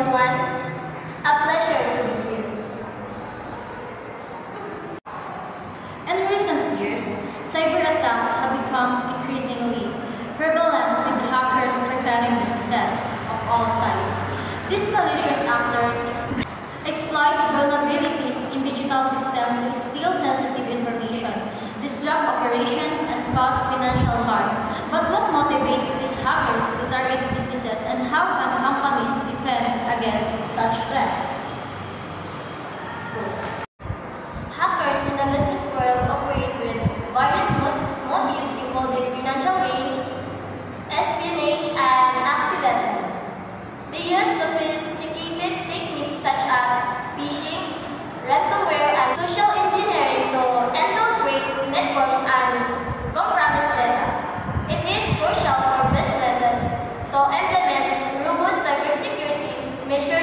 everyone. A pleasure to be here. In recent years, cyber attacks have become increasingly prevalent with hackers threatening businesses of all sizes. These malicious actors exploit vulnerabilities in digital systems to steal sensitive information, disrupt operations, and cause financial harm. But what motivates these hackers to target businesses, and how can companies defend against such threats? Hackers in the business world operate with various motives including financial gain, espionage, and activism. They use sophisticated techniques such as phishing, ransomware, and social engineering to infiltrate networks and compromise data. It is crucial for businesses to implement robust cybersecurity measures